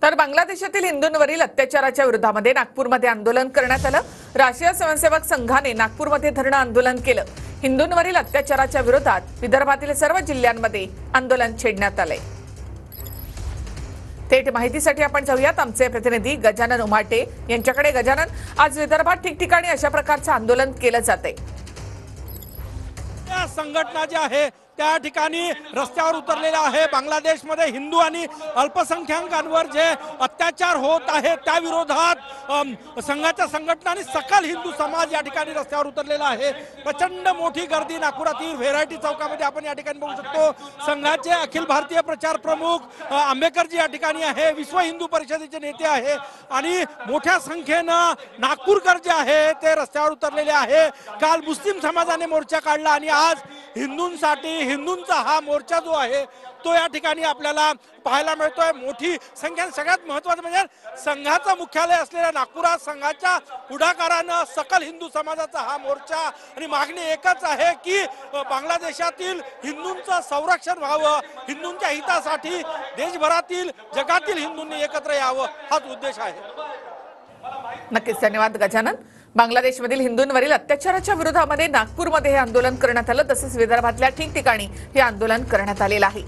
तर बांगलादेशातील हिंदूंवरील अत्याचाराच्या विरोधामध्ये नागपूरमध्ये आंदोलन करण्यात आलं। राष्ट्रीय स्वयंसेवक संघाने नागपूरमध्ये धरणं आंदोलन केलं। हिंदूंवरील अत्याचाराच्या विरोधात विदर्भातील सर्व जिल्ह्यांमध्ये आंदोलन छेडण्यात आलंय। थेट माहितीसाठी आपण जाऊयात आमचे प्रतिनिधी गजानन उमाटे यांच्याकडे। गजानन, आज विदर्भात ठिकठिकाणी अशा प्रकारचं आंदोलन केलं जातंय। संघटना जी आहे त्या ठिकाणी रस्त्यावर उतरलेल्या आहे। बांगलादेशमध्ये हिंदू आणि अल्पसंख्याकांवर जे अत्याचार होत आहे त्या विरोधात संघाच्या संघटना आणि सकल हिंदू समाज या ठिकाणी रस्त्यावर उतरलेला आहे। प्रचंड मोठी गर्दी नागपुरातील व्हेरायटी चौकामध्ये आपण या ठिकाणी बघू शकतो। संघाचे अखिल भारतीय प्रचार प्रमुख आंबेकरजी या ठिकाणी आहे, विश्व हिंदू परिषदेचे नेते आहे आणि मोठ्या संख्येनं नागपूरकर जे आहे ते रस्त्यावर उतरलेले आहे। काल मुस्लिम समाजाने मोर्चा काढला आणि आज हिंदूंचा हा मोर्चा जो आहे तो या ठिकाणी आपल्याला पाहायला मिळतोय। मोठी संख्या, सगळ्यात महत्त्वाचं म्हणजे संघाचं मुख्यालय असलेल्या नागपुरात संघाच्या पुढाकारानं सकल हिंदू समाजाचा हा मोर्चा आणि मागणी एकच आहे की बांगलादेशातील हिंदूंचं संरक्षण व्हावं, हिंदूंच्या हितासाठी देशभरातील जगातील हिंदूंनी एकत्र यावं हाच उद्देश आहे। नक्कीच, धन्यवाद गजानन। बांगलादेशमधील हिंदूंवरील अत्याचाराच्या विरोधामध्ये नागपूरमध्ये हे आंदोलन करण्यात आलं, तसेच विदर्भातल्या ठिकठिकाणी हे आंदोलन करण्यात आलेलं आहे।